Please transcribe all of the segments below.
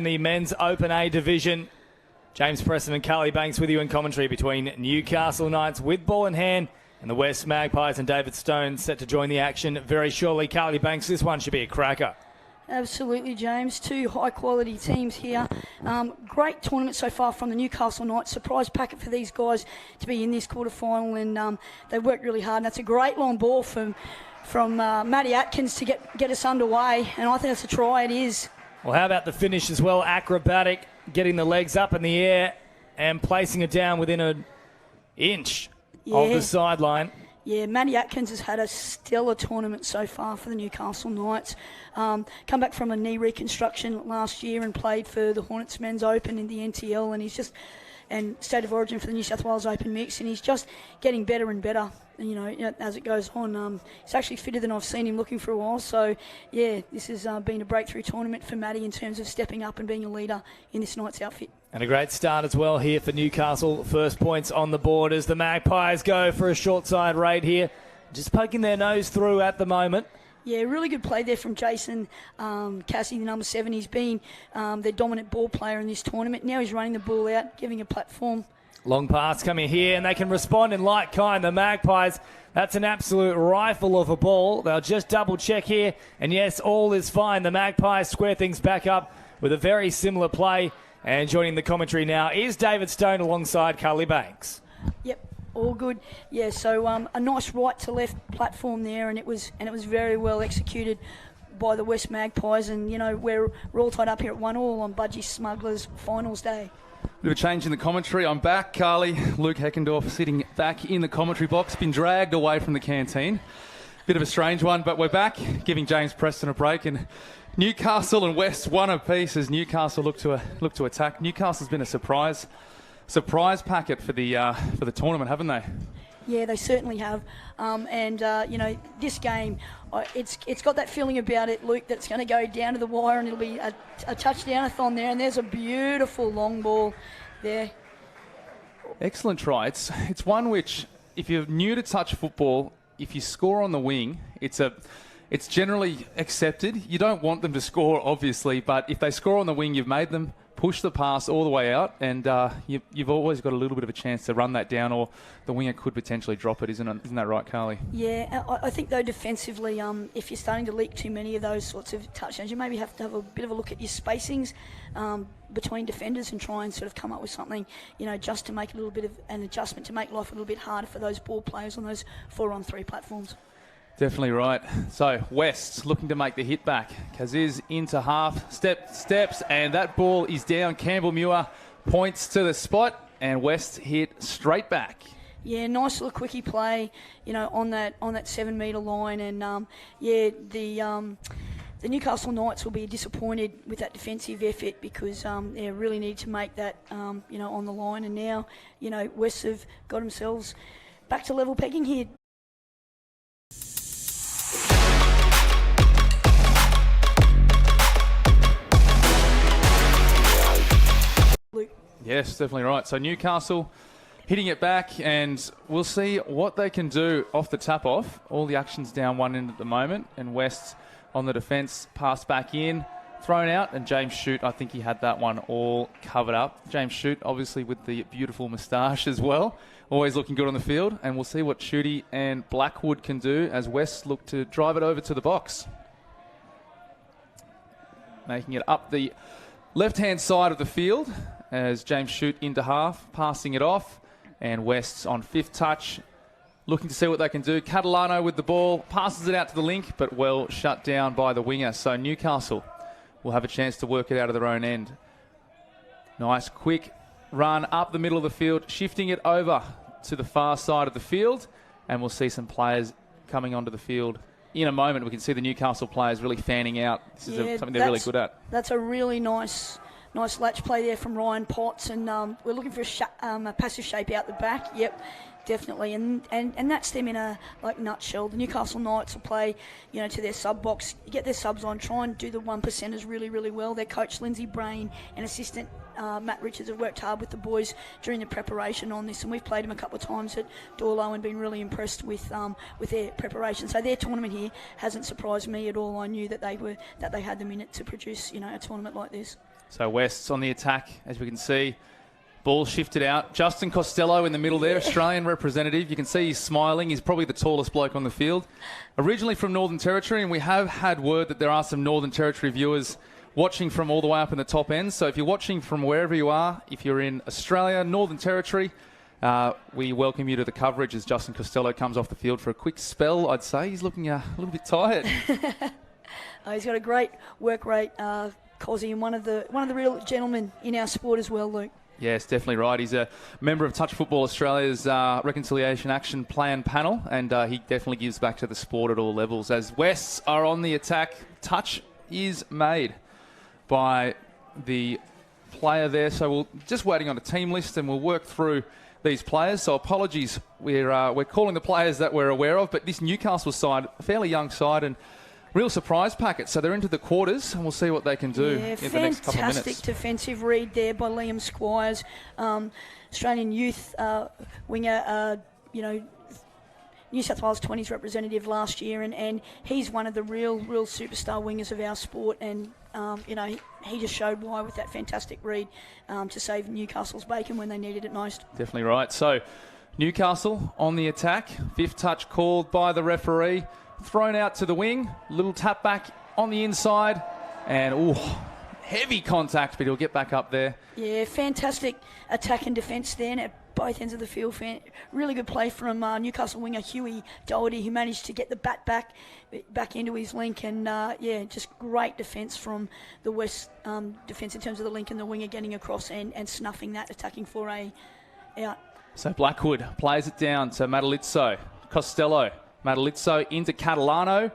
In the men's Open A division, James Preston and Carly Banks with you in commentary between Newcastle Knights with ball in hand and the West Magpies, and David Stone set to join the action very shortly. Carly Banks, this one should be a cracker. Absolutely, James. Two high-quality teams here. Great tournament so far from the Newcastle Knights. Surprise packet for these guys to be in this quarter-final, and they worked really hard. And that's a great long ball from Maddie Atkins to get us underway, and I think that's a try. It is. Well, how about the finish as well? Acrobatic, getting the legs up in the air and placing it down within an inch of the sideline. Yeah, Maddie Atkins has had a stellar tournament so far for the Newcastle Knights. Come back from a knee reconstruction last year and played for the Hornets Men's Open in the NTL, and State of Origin for the New South Wales Open Mix, and he's just getting better and better, as it goes on. He's actually fitter than I've seen him looking for a while. So, yeah, this has been a breakthrough tournament for Maddie in terms of stepping up and being a leader in this Knights outfit. And a great start as well here for Newcastle. First points on the board as the Magpies go for a short side raid here. Just poking their nose through at the moment. Yeah, really good play there from Jason Cassidy, the number 7. He's been their dominant ball player in this tournament. Now he's running the ball out, giving a platform. Long pass coming here, and they can respond in like kind. The Magpies, that's an absolute rifle of a ball. They'll just double check here, and yes, all is fine. The Magpies square things back up with a very similar play. And joining the commentary now is David Stone alongside Carly Banks. Yep. All good. Yeah, so a nice right to left platform there, and it was very well executed by the West Magpies, and we're all tied up here at 1-1 on Budgie Smugglers finals day. Bit of a change in the commentary. I'm back, Carly. Luke Heckendorf sitting back in the commentary box, been dragged away from the canteen. Bit of a strange one, but we're back, giving James Preston a break, and Newcastle and West one apiece as Newcastle look to attack. Newcastle's been a surprise packet for the tournament, haven't they? Yeah, they certainly have. This game, it's got that feeling about it, Luke, that's going to go down to the wire, and it'll be a touchdown-a-thon there. And there's a beautiful long ball there. Excellent try. It's one which, if you're new to touch football, if you score on the wing, it's generally accepted. You don't want them to score, obviously, but if they score on the wing, you've made them push the pass all the way out, and you've always got a little bit of a chance to run that down, or the winger could potentially drop it. Isn't that right, Carly? Yeah, I think, though, defensively, if you're starting to leak too many of those sorts of touchdowns, you maybe have to have a bit of a look at your spacings between defenders and try and sort of come up with something, just to make a little bit of an adjustment to make life a little bit harder for those ball players on those 4-on-3 platforms. Definitely right. So West looking to make the hit back. Kaziz into half, steps, and that ball is down. Campbell Muir points to the spot, and West hit straight back. Yeah, nice little quickie play, on that 7-metre line, and the Newcastle Knights will be disappointed with that defensive effort because they really need to make that on the line, and now West have got themselves back to level pegging here. Yes, definitely right. So Newcastle hitting it back, and we'll see what they can do off the tap-off. All the action's down one end at the moment, and West on the defence, pass back in, thrown out, and James Shute, I think he had that one all covered up. James Shute, obviously with the beautiful moustache as well, always looking good on the field, and we'll see what Shooty and Blackwood can do as West look to drive it over to the box. Making it up the left-hand side of the field as James Shute into half, passing it off, and West's on 5th touch, looking to see what they can do. Catalano with the ball, passes it out to the link, but well shut down by the winger. So Newcastle will have a chance to work it out of their own end. Nice quick run up the middle of the field, shifting it over to the far side of the field, and we'll see some players coming onto the field. In a moment, we can see the Newcastle players really fanning out. This is something they're really good at. That's a really nice latch play there from Ryan Potts, and we're looking for a passive shape out the back. Yep, definitely, and that's them in a nutshell. The Newcastle Knights will play, to their sub box, get their subs on, try and do the 1%ers really, really well. Their coach Lindsay Brain and assistant Matt Richards have worked hard with the boys during the preparation on this, and we've played them a couple of times at Dorlo and been really impressed with their preparation. So their tournament here hasn't surprised me at all. I knew that they had them in it to produce a tournament like this. So West's on the attack, as we can see. Ball shifted out. Justin Costello in the middle there, Australian representative. You can see he's smiling. He's probably the tallest bloke on the field. Originally from Northern Territory, and we have had word that there are some Northern Territory viewers watching from all the way up in the top end. So if you're watching from wherever you are, if you're in Australia, Northern Territory, we welcome you to the coverage as Justin Costello comes off the field for a quick spell. I'd say he's looking a little bit tired. He's got a great work rate, Cozzy, and one of the real gentlemen in our sport as well, Luke. Yes, definitely right. He's a member of Touch Football Australia's Reconciliation Action Plan panel, and he definitely gives back to the sport at all levels. As Wests are on the attack, touch is made by the player there. So we're just waiting on a team list, and we'll work through these players. So apologies, we're calling the players that we're aware of, but this Newcastle side, a fairly young side, and real surprise packet. So they're into the quarters, and we'll see what they can do in the next couple of minutes. Fantastic defensive read there by Liam Squires, Australian youth winger, New South Wales 20s representative last year, and he's one of the real superstar wingers of our sport, and he just showed why with that fantastic read to save Newcastle's bacon when they needed it most. Definitely right. So Newcastle on the attack, fifth touch called by the referee. Thrown out to the wing, little tap back on the inside, and heavy contact, but he'll get back up there. Yeah, fantastic attack and defence then at both ends of the field. Really good play from Newcastle winger Huey Doherty, who managed to get the bat back into his link, and just great defence from the West defence in terms of the link and the winger getting across and snuffing that attacking foray out. So Blackwood plays it down to Matalizzo, Costello. Matalizzo into Catalano.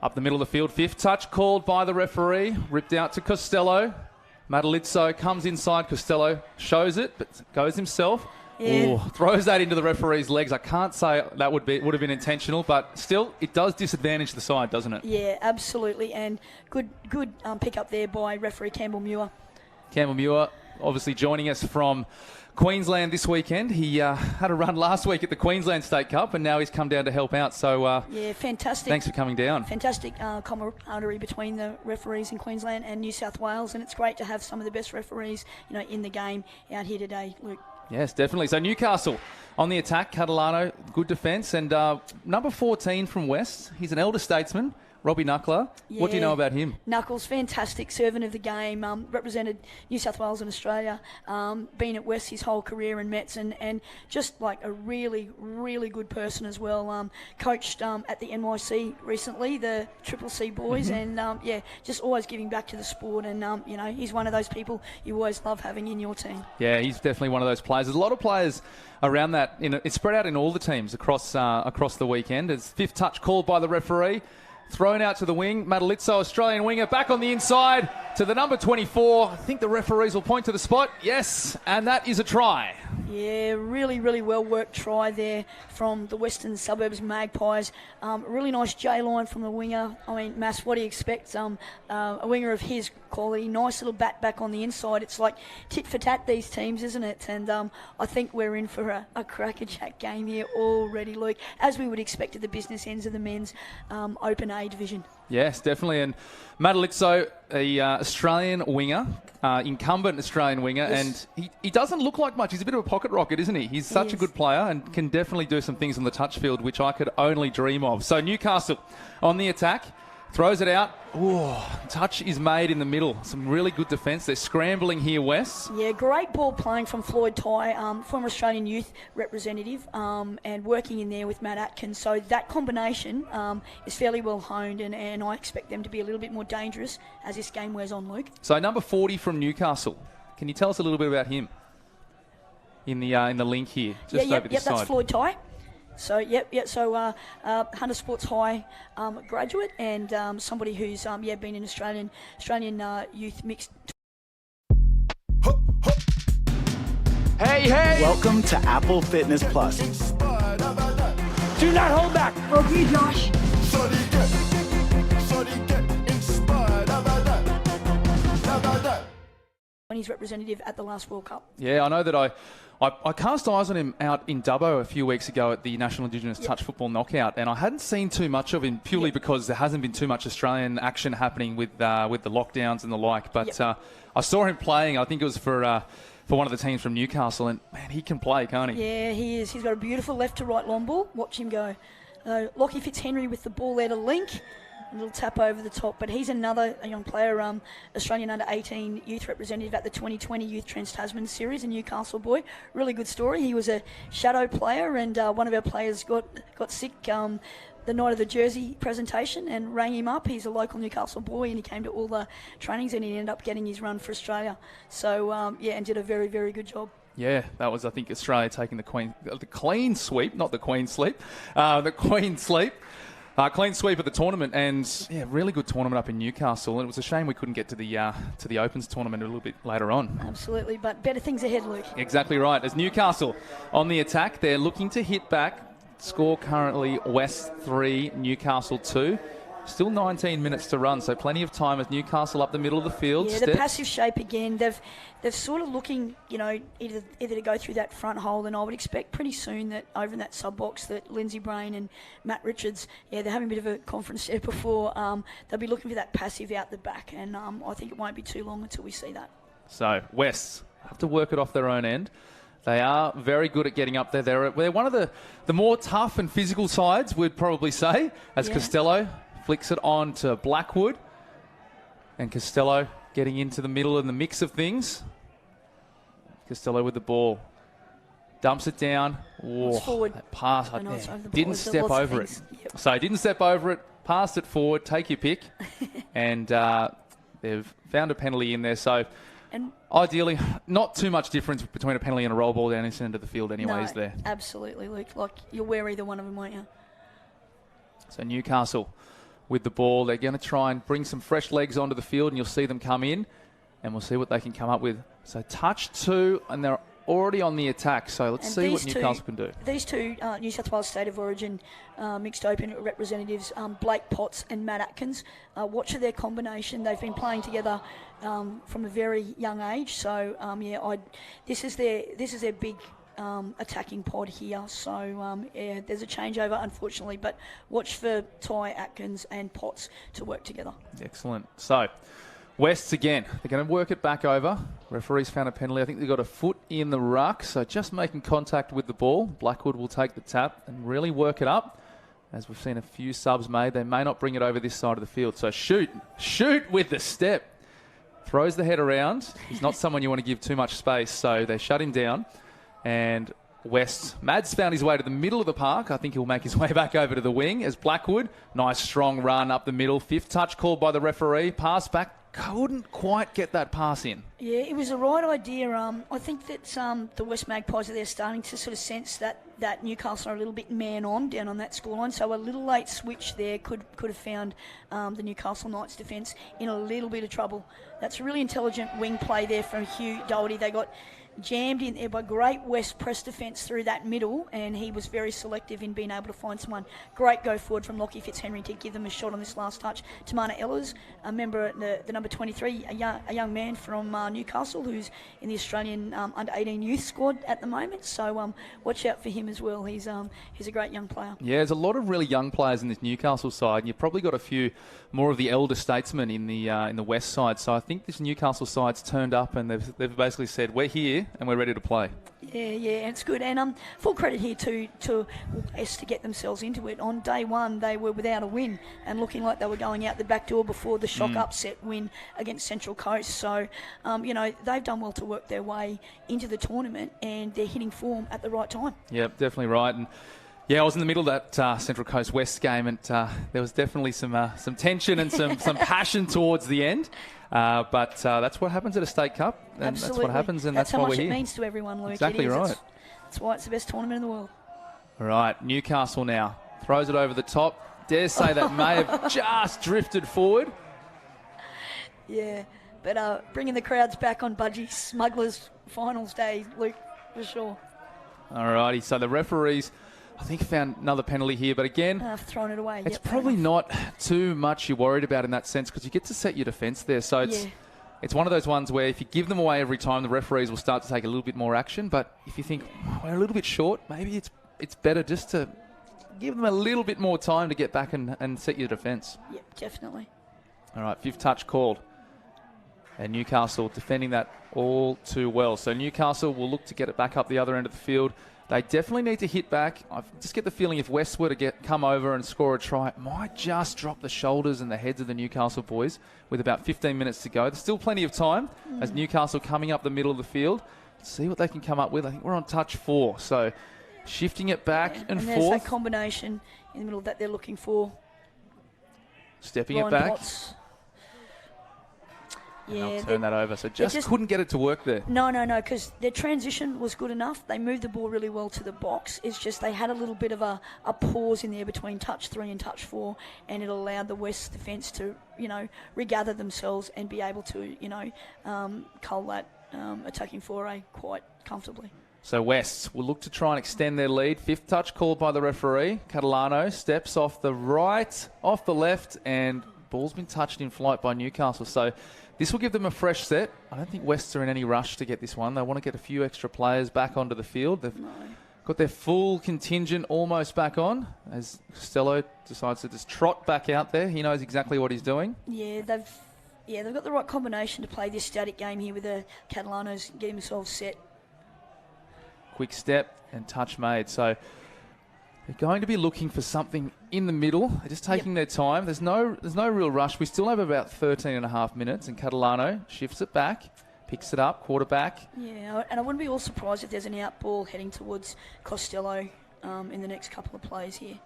Up the middle of the field, fifth touch called by the referee. Ripped out to Costello. Matalizzo comes inside. Costello shows it, but goes himself. Yeah. Throws that into the referee's legs. I can't say that would have been intentional, but still, it does disadvantage the side, doesn't it? Yeah, absolutely. And good pick up there by referee Campbell Muir. Campbell Muir, obviously joining us from Queensland this weekend. He had a run last week at the Queensland State Cup, and now he's come down to help out. So fantastic. Thanks for coming down. Fantastic camaraderie between the referees in Queensland and New South Wales, and it's great to have some of the best referees, in the game out here today, Luke. Yes, definitely. So Newcastle on the attack. Catalano, good defence, and number 14 from West. He's an elder statesman. Robbie Knuckler, what do you know about him? Knuckles, fantastic servant of the game, represented New South Wales and Australia, been at West his whole career in Mets, and just like a really, really good person as well. Coached at the NYC recently, the Triple C boys, and just always giving back to the sport, and he's one of those people you always love having in your team. Yeah, he's definitely one of those players. There's a lot of players around that. It's spread out in all the teams across the weekend. It's fifth touch called by the referee. Thrown out to the wing. Matalizzo, Australian winger, back on the inside to the number 24. I think the referees will point to the spot. Yes, and that is a try. Yeah, really, really well-worked try there from the Western Suburbs Magpies. Really nice J-line from the winger. I mean, Mass, what do you expect? A winger of his quality. Nice little bat back on the inside. It's like tit for tat, these teams, isn't it? And I think we're in for a crackerjack game here already, Luke, as we would expect at the business ends of the men's Open A division. Yes, definitely. And Matalizzo, a Australian winger, incumbent Australian winger, yes. And he doesn't look like much. He's a bit of a pocket rocket, isn't he? He's such a good player and can definitely do some things on the touch field, which I could only dream of. So Newcastle on the attack. Throws it out. Touch is made in the middle. Some really good defence. They're scrambling here, Wes. Yeah, great ball playing from Floyd Tye, former Australian youth representative, and working in there with Matt Atkins. So that combination is fairly well honed, and I expect them to be a little bit more dangerous as this game wears on, Luke. So number 40 from Newcastle. Can you tell us a little bit about him in the link here? Just over this side. That's Floyd Tye. So, So, Hunter Sports High graduate, and somebody who's been in Australian youth mixed. Hey! Welcome to Apple Fitness Plus. Do not hold back. Okay, Josh. when he's representative at the last World Cup. Yeah, I know that I cast eyes on him out in Dubbo a few weeks ago at the National Indigenous Touch Football Knockout, and I hadn't seen too much of him purely because there hasn't been too much Australian action happening with the lockdowns and the like. But I saw him playing. I think it was for one of the teams from Newcastle, and man, he can play, can't he? Yeah, he is. He's got a beautiful left to right long ball. Watch him go. Lockie Fitzhenry with the ball there to link. A little tap over the top, but he's another young player, Australian under-18 youth representative at the 2020 Youth Trans-Tasman Series, a Newcastle boy. Really good story. He was a shadow player, and one of our players got sick the night of the jersey presentation and rang him up. He's a local Newcastle boy, and he came to all the trainings, and he ended up getting his run for Australia. So, and did a very, very good job. Yeah, that was, I think, Australia taking the clean sweep, not the Queen sleep, the Queen sleep. Clean sweep of the tournament, and really good tournament up in Newcastle. And it was a shame we couldn't get to the Opens tournament a little bit later on. Absolutely, but better things ahead, Luke. Exactly right. As Newcastle on the attack, they're looking to hit back. Score currently West 3, Newcastle 2. Still 19 minutes to run, so plenty of time as Newcastle up the middle of the field. Yeah, the passive shape again. They've sort of looking, either to go through that front hole, and I would expect pretty soon that over in that sub box that Lindsay Brain and Matt Richards, they're having a bit of a conference there before. They'll be looking for that passive out the back, and I think it won't be too long until we see that. So Wests have to work it off their own end. They are very good at getting up there. They're one of the more tough and physical sides, we'd probably say, as Costello flicks it on to Blackwood. And Costello getting into the middle and the mix of things. Costello with the ball. Dumps it down. It's forward. That pass. Didn't step over it. Yep. So didn't step over it. Passed it forward. Take your pick. And they've found a penalty in there. So and ideally, not too much difference between a penalty and a roll ball down this end of the field anyway, is there? Absolutely, Luke. Like, you'll wear either one of them, won't you? So Newcastle with the ball. They're going to try and bring some fresh legs onto the field, and you'll see them come in, and we'll see what they can come up with. So touch 2, and they're already on the attack. So let's see what Newcastle can do. These two New South Wales State of Origin mixed open representatives, Blake Potts and Matt Atkins, watch their combination. They've been playing together from a very young age. So this is their big attacking pod here. So there's a changeover, unfortunately, but watch for Ty, Atkins and Potts to work together. Excellent. So Wests again. They're going to work it back over. Referee's found a penalty. I think they've got a foot in the ruck, so just making contact with the ball. Blackwood will take the tap and really work it up. As we've seen a few subs made, they may not bring it over this side of the field. So shoot with the step. Throws the head around. He's not someone you want to give too much space, so they shut him down. And Mads found his way to the middle of the park. I think he'll make his way back over to the wing as Blackwood. Nice strong run up the middle. 5th touch called by the referee. Pass back. Couldn't quite get that pass in. Yeah, it was the right idea. I think that the West Magpies, they're starting to sort of sense that Newcastle are a little bit man-on down on that scoreline. So a little late switch there could have found the Newcastle Knights defence in a little bit of trouble. That's a really intelligent wing play there from Hugh Doherty. They got jammed in there by great West press defence through that middle, and he was very selective in being able to find someone. Great go forward from Lockie Fitzhenry to give them a shot on this last touch. Tamana Ellers, a member, the number 23, a young man from Newcastle who's in the Australian under-18 youth squad at the moment. So watch out for him as well. He's a great young player. Yeah, there's a lot of really young players in this Newcastle side, and you've probably got a few more of the elder statesmen in the West side. So I think this Newcastle side's turned up, and they've basically said, we're here and we're ready to play. Yeah, and it's good. And full credit here to West to get themselves into it. On day one, they were without a win and looking like they were going out the back door before the shock upset win against Central Coast. So, they've done well to work their way into the tournament, and they're hitting form at the right time. Yep, definitely right. And yeah, I was in the middle of that Central Coast West game, and there was definitely some tension and some passion towards the end. But that's what happens at a state cup, and Absolutely. That's what happens, and that's why we're here. That's how much it means to everyone, Luke. Exactly right. That's why it's the best tournament in the world. All right, Newcastle now throws it over the top. Dare say that may have just drifted forward. Yeah, but bringing the crowds back on Budgie Smugglers finals day, Luke, for sure. All righty, so the referees, I think, found another penalty here, but again, I've thrown it away. It's probably not too much you're worried about in that sense, because you get to set your defence there. So it's it's one of those ones where if you give them away every time, the referees will start to take a little bit more action. But if you think, we're a little bit short, maybe it's better just to give them a little bit more time to get back and set your defence. Yep, definitely. All right, 5th touch called. And Newcastle defending that all too well. So Newcastle will look to get it back up the other end of the field. They definitely need to hit back. I just get the feeling if West were to come over and score a try, it might just drop the shoulders and the heads of the Newcastle boys with about 15 minutes to go. There's still plenty of time as Newcastle coming up the middle of the field. Let's see what they can come up with. I think we're on touch 4. So shifting it back and there's forth. that combination in the middle that they're looking for. Stepping Ryan it back. Potts. And they'll turn that over. So just couldn't get it to work there. No, because their transition was good enough. They moved the ball really well to the box. It's just they had a little bit of a pause in there between touch 3 and touch 4, and it allowed the West defence to, regather themselves and be able to, cull that attacking foray quite comfortably. So West will look to try and extend their lead. 5th touch called by the referee. Catalano steps off the right, off the left, and ball's been touched in flight by Newcastle. So this will give them a fresh set. I don't think Wests are in any rush to get this one. They want to get a few extra players back onto the field. They've got their full contingent almost back on as Costello decides to just trot back out there. He knows exactly what he's doing. Yeah, they've got the right combination to play this static game here with the Catalanos getting themselves set. Quick step and touch made. So they're going to be looking for something in the middle. They're just taking their time. There's no real rush. We still have about 13 and a half minutes, and Catalano shifts it back, picks it up, quarterback. Yeah, and I wouldn't be all surprised if there's an out ball heading towards Costello in the next couple of plays here.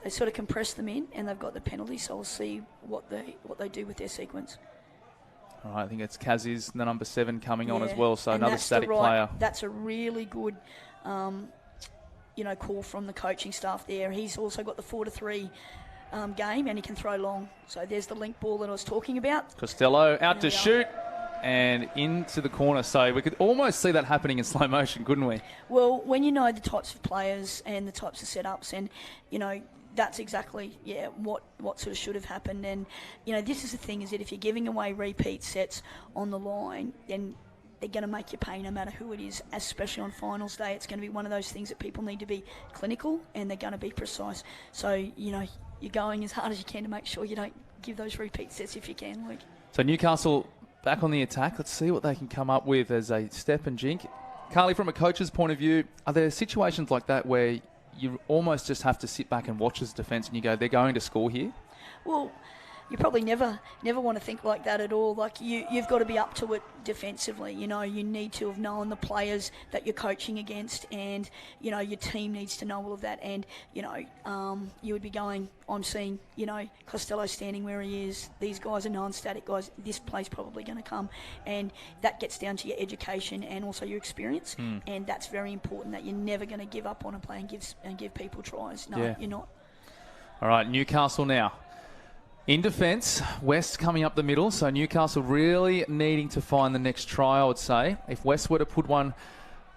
They sort of compress them in, and they've got the penalty, so we'll see what they do with their sequence. All right, I think it's Kaziz, the number 7, coming on as well, so another static player. That's a really good call from the coaching staff there. He's also got the 4-3 game, and he can throw long. So there's the link ball that I was talking about. Costello out to shoot and into the corner. So we could almost see that happening in slow motion, couldn't we? Well, when you know the types of players and the types of setups, and that's exactly what sort of should have happened. And this is the thing, is that if you're giving away repeat sets on the line, then they're going to make you pay no matter who it is, especially on finals day. It's going to be one of those things that people need to be clinical, and they're going to be precise. So, you're going as hard as you can to make sure you don't give those repeat sets if you can, Luke. So Newcastle back on the attack. Let's see what they can come up with as a step and jink. Carly, from a coach's point of view, are there situations like that where you almost just have to sit back and watch as defence and you go, they're going to score here? Well, you probably never want to think like that at all. Like you've got to be up to it defensively. You need to have known the players that you're coaching against, and your team needs to know all of that. And you would be going, I'm seeing Costello standing where he is. These guys are non-static guys. This play's probably going to come, and that gets down to your education and also your experience. And that's very important. That you're never going to give up on a play and give people tries. No, you're not. All right, Newcastle now. In defence, West coming up the middle, so Newcastle really needing to find the next try, I would say. If West were to put one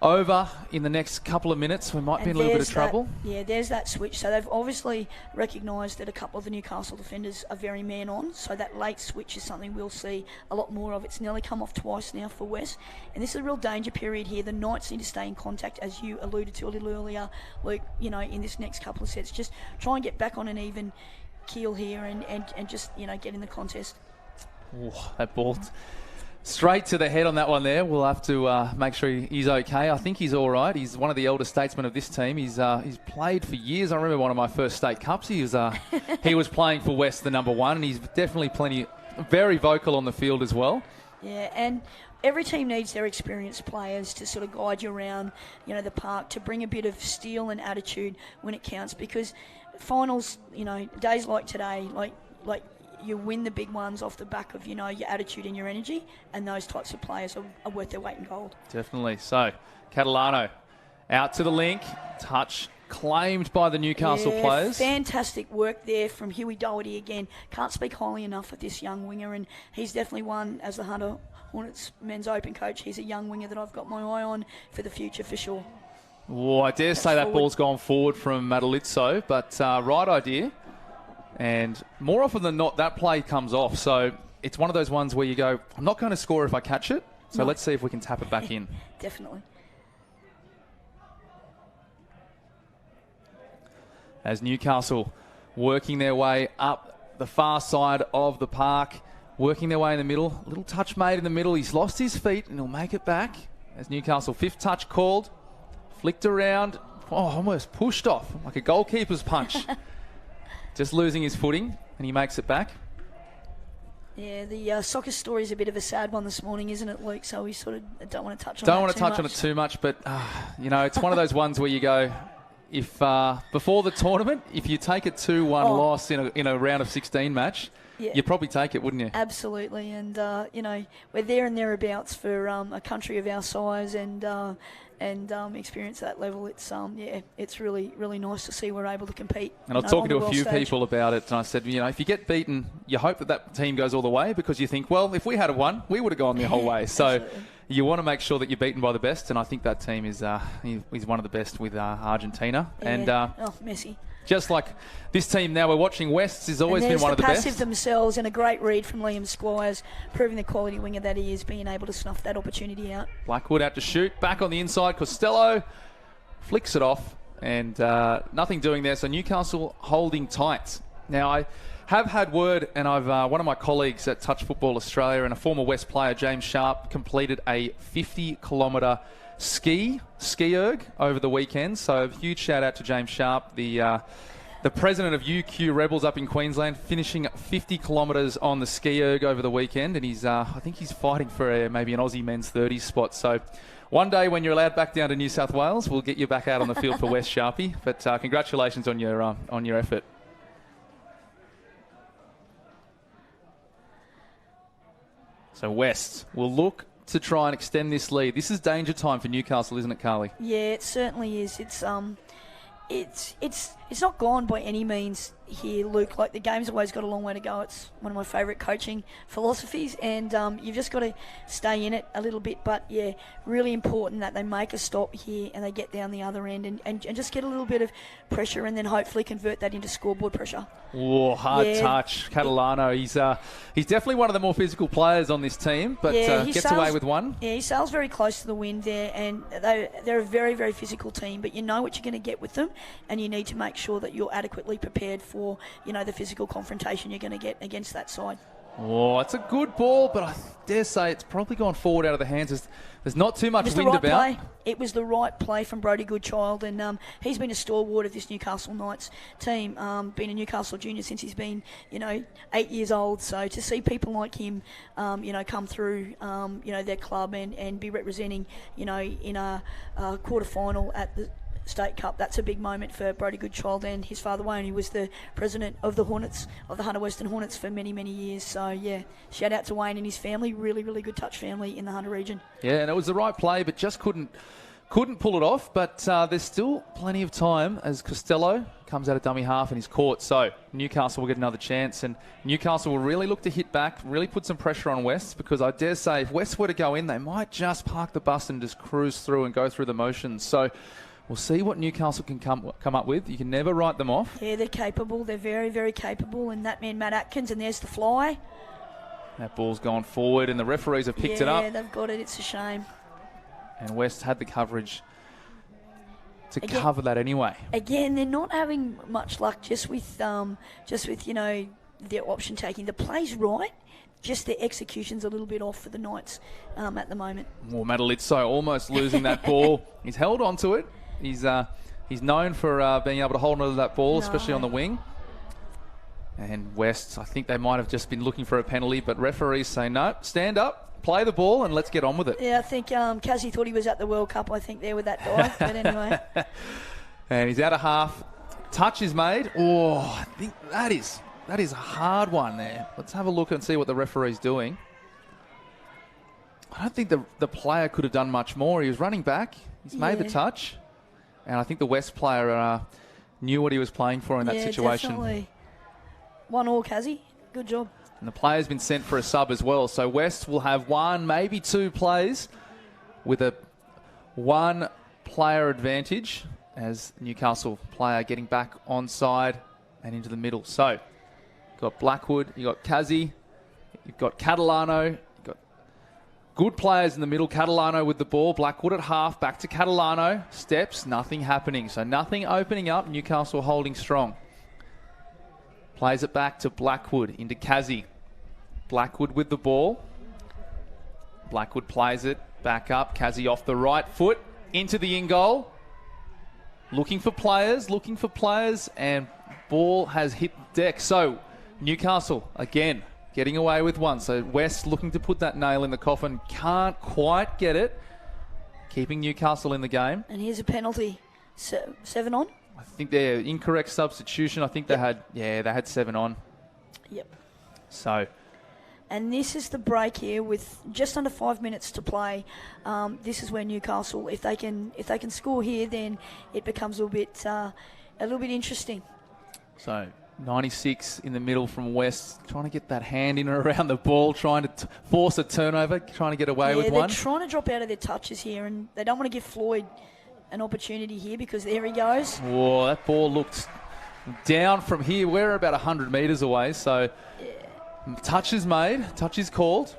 over in the next couple of minutes, we might be in a little bit of trouble. There's that switch. So they've obviously recognised that a couple of the Newcastle defenders are very man-on, so that late switch is something we'll see a lot more of. It's nearly come off twice now for West, and this is a real danger period here. The Knights need to stay in contact, as you alluded to a little earlier, Luke, in this next couple of sets. Just try and get back on an even keel here and just get in the contest. That ball straight to the head on that one there. We'll have to make sure he's okay. I think he's all right. He's one of the elder statesmen of this team. He's played for years. I remember one of my first state cups. He was playing for West, the number 1, and he's definitely very vocal on the field as well. Yeah, and every team needs their experienced players to sort of guide you around, the park, to bring a bit of steel and attitude when it counts, because finals, days like today, like you win the big ones off the back of, your attitude and your energy, and those types of players are worth their weight in gold. Definitely. So, Catalano out to the link, touch claimed by the Newcastle players. Fantastic work there from Huey Doherty again. Can't speak highly enough of this young winger, and he's definitely one, as the Hunter Hornets men's open coach, he's a young winger that I've got my eye on for the future for sure. Oh, I dare say that ball's gone forward from Madalitso, but right idea. And more often than not, that play comes off. So it's one of those ones where you go, I'm not going to score if I catch it. So No. let's see if we can tap it back in. Definitely. As Newcastle working their way up the far side of the park, working their way in the middle. A little touch made in the middle. He's lost his feet and he'll make it back. As Newcastle, 5th touch called. Flicked around. Oh, almost pushed off like a goalkeeper's punch. Just losing his footing and he makes it back. Yeah, the soccer story is a bit of a sad one this morning, isn't it, Luke? So we sort of don't want to touch on Don't that want to too touch much. on it too much, but, it's one of those ones where you go, if before the tournament, if you take a 2-1 loss in a round of 16 match, Yeah. you'd probably take it, wouldn't you? Absolutely, and we're there and thereabouts for a country of our size and experience at that level. It's it's really nice to see we're able to compete. And I was on talking the to a world few stage. people about it, and I said, if you get beaten, you hope that team goes all the way because you think, well, if we had won, we would have gone the whole way. So Absolutely. you want to make sure that you're beaten by the best, and I think that team is one of the best with Argentina. Yeah. And Messi. just like this team now we're watching, Wests has always And been there's one of the passive best. themselves, and a great read from Liam Squires, proving the quality winger that he is, being able to snuff that opportunity out. Blackwood out to shoot. Back on the inside. Costello flicks it off. And nothing doing there. So Newcastle holding tight. Now, I have had word, and I've one of my colleagues at Touch Football Australia and a former West player, James Sharp, completed a 50-kilometre ski-erg over the weekend. So a huge shout-out to James Sharp, the president of UQ Rebels up in Queensland, finishing 50 kilometres on the ski-erg over the weekend. And he's, I think he's fighting for maybe an Aussie men's 30s spot. So one day when you're allowed back down to New South Wales, we'll get you back out on the field for West Sharpie. But congratulations on your effort. So West will look to try and extend this lead. This is danger time for Newcastle, isn't it, Carly? Yeah, it certainly is. It's not gone by any means here, Luke. Like, the game's always got a long way to go. It's one of my favourite coaching philosophies, and you've just got to stay in it a little bit. But yeah, really important that they make a stop here and they get down the other end and just get a little bit of pressure, and then hopefully convert that into scoreboard pressure. Oh, hard Yeah. touch. Catalano, he's definitely one of the more physical players on this team, but Yeah, he gets sails- away with one. Yeah, he sails very close to the wind there, and they're a very, very physical team, but you know what you're going to get with them, and you need to make sure that you're adequately prepared for, the physical confrontation you're going to get against that side. Oh, it's a good ball, but I dare say it's probably gone forward out of the hands. There's not too It much was the wind right about. play. It was the right play from Brodie Goodchild, and he's been a stalwart of this Newcastle Knights team, been a Newcastle junior since he's been, 8 years old. So to see people like him, come through, their club and be representing, in a quarter final at the State Cup, that's a big moment for Brodie Goodchild and his father Wayne, who was the president of the Hornets, of the Hunter Western Hornets for many, many years. So yeah, shout out to Wayne and his family. Really, really good touch family in the Hunter region. Yeah, and it was the right play, but just couldn't pull it off. But there's still plenty of time as Costello comes out of dummy half and he's caught. So Newcastle will get another chance, and Newcastle will really look to hit back, really put some pressure on West, because I dare say if West were to go in, they might just park the bus and just cruise through and go through the motions. So we'll see what Newcastle can come up with. You can never write them off. Yeah, they're capable. They're very, very capable. And that man, Matt Atkins, and there's the fly. That ball's gone forward, and the referees have picked it up. Yeah, they've got it. It's a shame. And West had the coverage to Again- cover that anyway. Again, they're not having much luck just with their option taking. The play's right, just their execution's a little bit off for the Knights at the moment. Well, Madalitso almost losing that ball. He's held onto it. He's known for being able to hold onto that ball, especially on the wing. And West, I think they might have just been looking for a penalty, but referees say no, stand up, play the ball, and let's get on with it. Yeah, I think Kazzy thought he was at the World Cup, I think, there with that dive. But anyway, And he's out of half. Touch is made. Oh, I think that is a hard one there. Let's have a look and see what the referee's doing. I don't think the player could have done much more. He was running back. He's made the Yeah. touch. And I think the West player knew what he was playing for in that yeah, situation. definitely. 1-1, Kazzy. Good job. And the player's been sent for a sub as well. So West will have one, maybe two plays with a one player advantage as Newcastle player getting back onside and into the middle. So you got Blackwood, you got Kazzy. You've got Catalano. You've got good players in the middle. Catalano with the ball. Blackwood at half. Back to Catalano. Steps. Nothing happening. So nothing opening up. Newcastle holding strong. Plays it back to Blackwood into Kazi. Blackwood with the ball. Blackwood plays it back up. Kazi off the right foot into the in goal. Looking for players, and ball has hit the deck. So Newcastle again getting away with one. So West looking to put that nail in the coffin, can't quite get it. Keeping Newcastle in the game. And here's a penalty. 7 on? I think they're incorrect substitution. I think they had 7 on. Yep. So. And this is the break here with just under 5 minutes to play. This is where Newcastle, if they can score here, then it becomes a little bit interesting. So 96 in the middle from West, trying to get that hand in and around the ball, trying to force a turnover, trying to get away with one. They're trying to drop out of their touches here, and they don't want to give Floyd an opportunity here because there he goes. Whoa, that ball looked down from here. We're about 100 metres away, so touch is made, touch is called.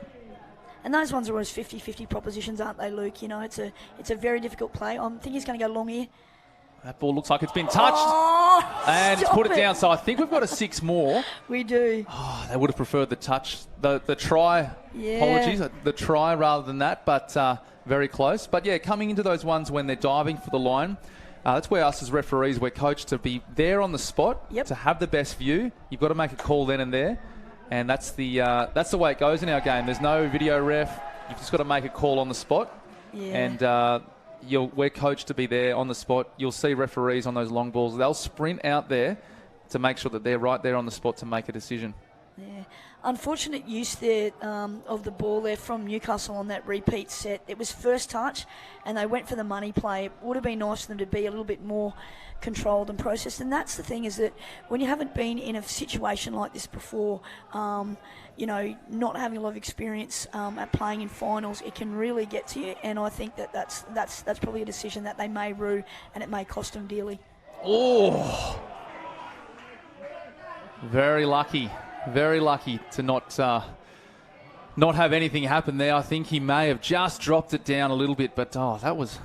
And those ones are always 50-50 propositions, aren't they, Luke? You know, it's a very difficult play. I think he's going to go long here. That ball looks like it's been touched. And it's put it down. So I think we've got a 6 more. We do. Oh, they would have preferred the touch, the try. Yeah. Apologies, the try rather than that, but very close. But yeah, coming into those ones when they're diving for the line, that's where us as referees, we're coached to be there on the spot, to have the best view. You've got to make a call then and there. And that's the way it goes in our game. There's no video ref. You've just got to make a call on the spot. Yeah. And we're coached to be there on the spot. You'll see referees on those long balls. They'll sprint out there to make sure that they're right there on the spot to make a decision. Yeah. Unfortunate use there of the ball there from Newcastle on that repeat set. It was first touch and they went for the money play. It would have been nice for them to be a little bit more controlled and processed. And that's the thing, is that when you haven't been in a situation like this before, not having a lot of experience at playing in finals, it can really get to you. And I think that's probably a decision that they may rue, and it may cost them dearly. Oh, very lucky to not have anything happen there. I think he may have just dropped it down a little bit, but I was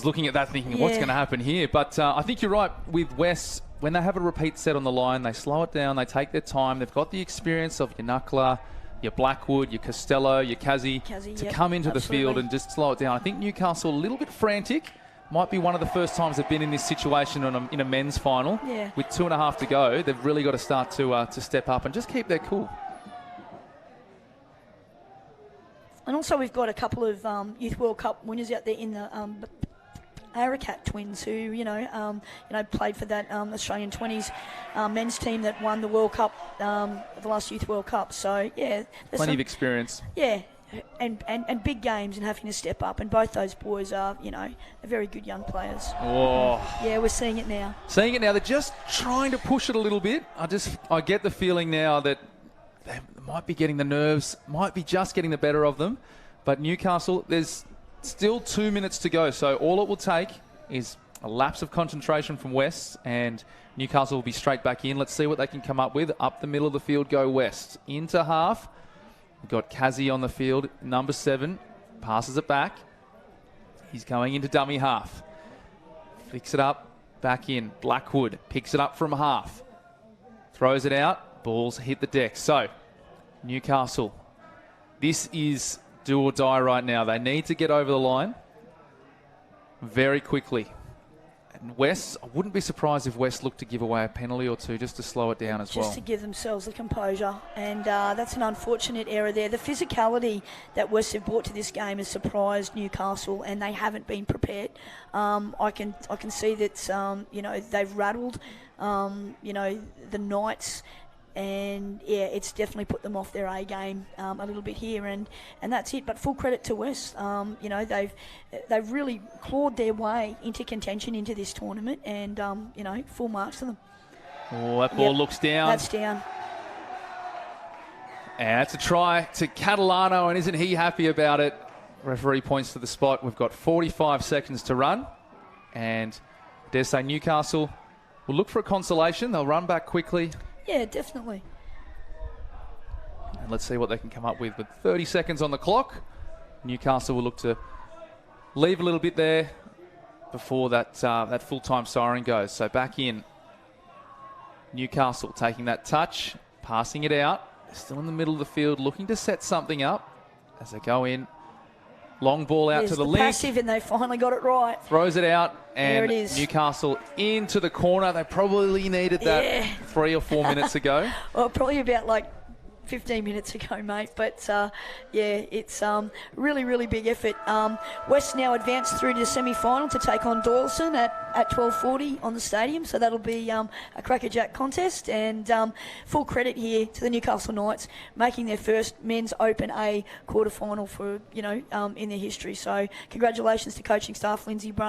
looking at that thinking, what's going to happen here? But I think you're right with West. When they have a repeat set on the line, they slow it down, they take their time. They've got the experience of your Knuckler, your Blackwood, your Costello, your Kazi to come into the field and just slow it down. I think Newcastle a little bit frantic. Might be one of the first times they've been in this situation in a men's final. Yeah. With 2.5 to go, they've really got to start to step up and just keep their cool. And also we've got a couple of Youth World Cup winners out there in the Arakat twins who, played for that Australian 20s men's team that won the World Cup, the last Youth World Cup. So, yeah. Plenty of experience. Yeah. And big games and having to step up. And both those boys are, very good young players. Oh. Yeah, we're seeing it now. They're just trying to push it a little bit. I get the feeling now that they might be getting the nerves, might be just getting the better of them. But Newcastle, there's still 2 minutes to go. So all it will take is a lapse of concentration from West, and Newcastle will be straight back in. Let's see what they can come up with. Up the middle of the field go West. Into half. We've got Kazi on the field, number 7. Passes it back. He's going into dummy half. Flicks it up, back in. Blackwood picks it up from half. Throws it out. Balls hit the deck. So, Newcastle, this is do or die right now. They need to get over the line very quickly. And West, I wouldn't be surprised if West looked to give away a penalty or two just to slow it down as well. Just to give themselves the composure. And that's an unfortunate error there. The physicality that West have brought to this game has surprised Newcastle, and they haven't been prepared. I can see that, they've rattled, the Knights. And yeah, it's definitely put them off their A game a little bit here, and that's it. But full credit to West. They've really clawed their way into contention into this tournament, and full marks to them. Oh, that ball looks down. That's down. And that's a try to Catalano, and isn't he happy about it? Referee points to the spot. We've got 45 seconds to run, and I dare say Newcastle will look for a consolation. They'll run back quickly. Yeah, definitely. And let's see what they can come up with 30 seconds on the clock. Newcastle will look to leave a little bit there before that full-time siren goes. So back in. Newcastle taking that touch, passing it out. They're still in the middle of the field, looking to set something up as they go in. Long ball out There's to the the link. passive, and they finally got it right. Throws it out, There and it is. Newcastle into the corner. They probably needed that Yeah. 3 or 4 minutes ago. Well, probably about like 15 minutes ago, mate. But yeah, it's really, really big effort. West now advanced through to the semi-final to take on Doyleson at 12:40 on the stadium. So that'll be a crackerjack contest. And full credit here to the Newcastle Knights making their first men's Open A quarterfinal for in their history. So congratulations to coaching staff Lindsay Brain.